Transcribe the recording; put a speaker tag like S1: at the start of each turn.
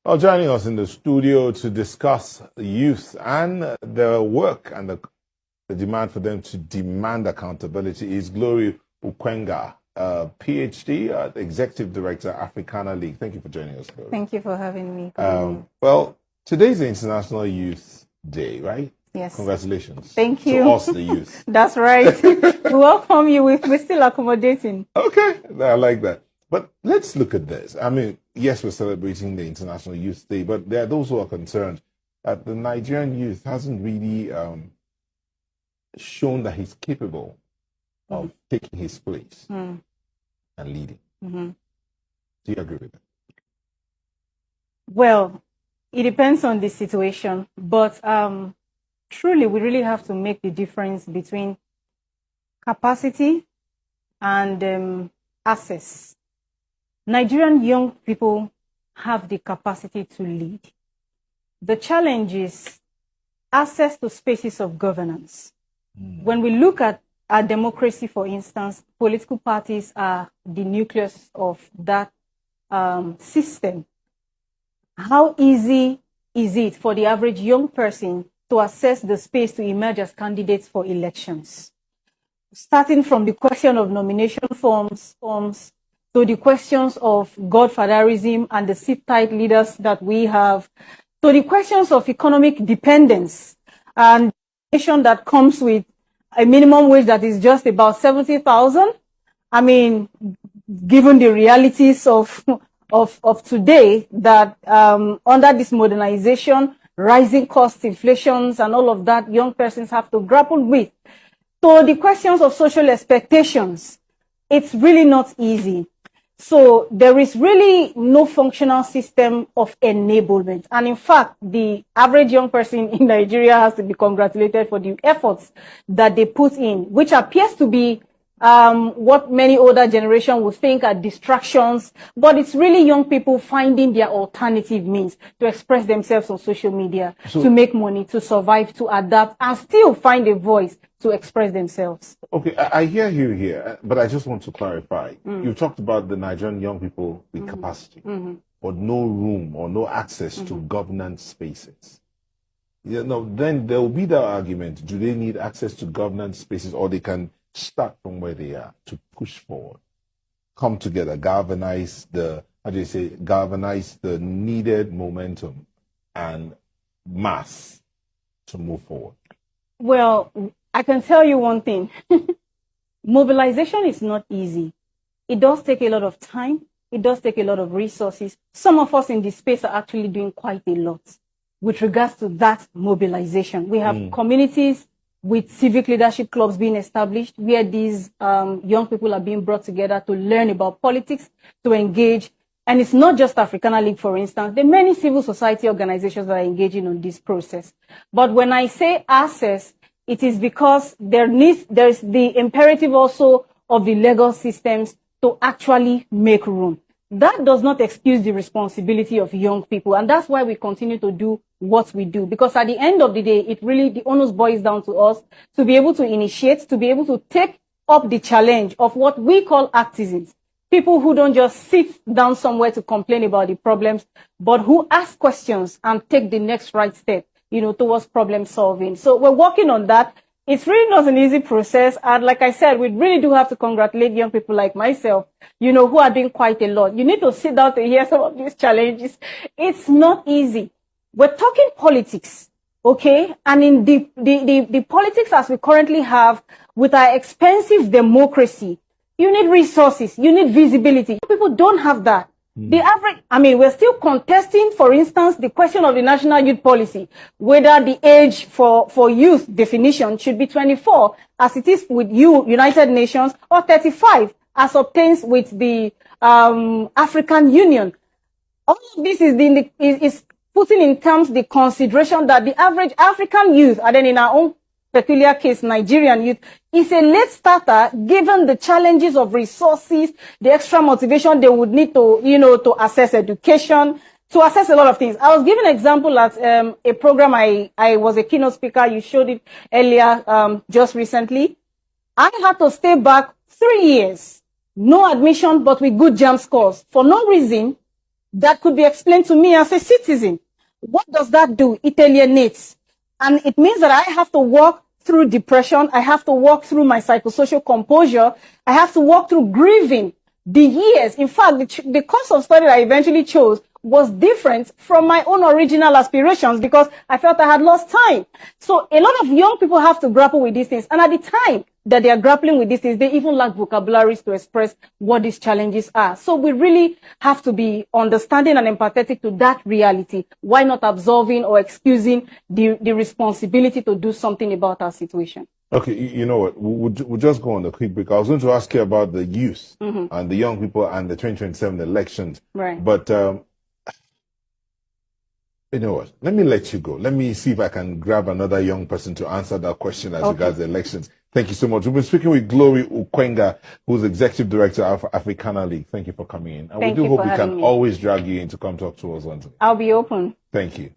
S1: Well, joining us in the studio to discuss youth and their work and the demand for them to demand accountability is Glory Ukwenga, PhD, Executive Director, Africana League. Thank you for joining us, Glory.
S2: Thank you for having me.
S1: Well, today's the International Youth Day, right?
S2: Yes.
S1: Congratulations.
S2: Thank you.
S1: To us, the youth.
S2: That's right. We welcome you. We're still accommodating.
S1: Okay, I like that. But let's look at this. I mean, yes, we're celebrating the International Youth Day, but there are those who are concerned that the Nigerian youth hasn't really shown that he's capable of taking his place and leading. Do you agree with that?
S2: Well, it depends on the situation, but truly, we really have to make the difference between capacity and access. Nigerian young people have the capacity to lead. The challenge is access to spaces of governance. When we look at our democracy, for instance, political parties are the nucleus of that system. How easy is it for the average young person to access the space to emerge as candidates for elections? Starting from the question of nomination forms to the questions of godfatherism and the sit-tight leaders that we have, to the questions of economic dependence and nation that comes with a minimum wage that is just about 70,000. I mean, given the realities of today, that under this modernization, rising costs, inflations, and all of that, young persons have to grapple with. So the questions of social expectations, it's really not easy. So there is really no functional system of enablement. And in fact, the average young person in Nigeria has to be congratulated for the efforts that they put in, which appears to be what many older generation would think are distractions, but it's really young people finding their alternative means to express themselves on social media, to make money, to survive, to adapt, and still find a voice to express themselves.
S1: Okay, I hear you here, but I just want to clarify. You talked about the Nigerian young people with capacity, but no room or no access to governance spaces. You know, then there will be that argument, do they need access to governance spaces, or they can start from where they are to push forward, come together, galvanize the needed momentum and mass to move forward?
S2: Well, I can tell you one thing. Mobilization is not easy. It does take a lot of time. It does take a lot of resources. Some of us in this space are actually doing quite a lot with regards to that mobilization. We have communities with civic leadership clubs being established, where these young people are being brought together to learn about politics, to engage. And it's not just Africana League, for instance. There are many civil society organizations that are engaging on this process. But when I say access, it is because there is the imperative also of the legal systems to actually make room. That does not excuse the responsibility of young people. And that's why we continue to do what we do. Because at the end of the day, the onus boils down to us to be able to initiate, to be able to take up the challenge of what we call activism. People who don't just sit down somewhere to complain about the problems, but who ask questions and take the next right step, towards problem solving. So we're working on that. It's really not an easy process. And like I said, we really do have to congratulate young people like myself, who are doing quite a lot. You need to sit down to hear some of these challenges. It's not easy. We're talking politics, okay? And in the politics as we currently have with our expensive democracy, you need resources, you need visibility. People don't have that. The average, we're still contesting, for instance, the question of the national youth policy, whether the age for youth definition should be 24, as it is with United Nations, or 35, as obtains with the African Union. All of this is putting in terms the consideration that the average African youth, and then in our own peculiar case, Nigerian youth, is a late starter given the challenges of resources, the extra motivation they would need to, to access education, to access a lot of things. I was giving an example at a program I was a keynote speaker. You showed it earlier, just recently. I had to stay back 3 years, no admission, but with good JAMB scores, for no reason, that could be explained to me as a citizen. What does that do? It alienates. And it means that I have to walk through depression. I have to walk through my psychosocial composure. I have to walk through grieving the years. In fact, the course of study I eventually chose was different from my own original aspirations because I felt I had lost time. So a lot of young people have to grapple with these things. And at the time that they are grappling with these things, they even lack vocabularies to express what these challenges are. So we really have to be understanding and empathetic to that reality. Why not absolving or excusing the responsibility to do something about our situation?
S1: Okay, you know what? We'll just go on a quick break. I was going to ask you about the youth and the young people and the 2027 elections.
S2: Right.
S1: But you know what? Let me let you go. Let me see if I can grab another young person to answer that question as regards the elections. Thank you so much. We've been speaking with Glory Ukwenga, who's Executive Director of Africana League. Thank you for coming in. And we do hope we can always drag you in to come talk to us.
S2: I'll be open.
S1: Thank you.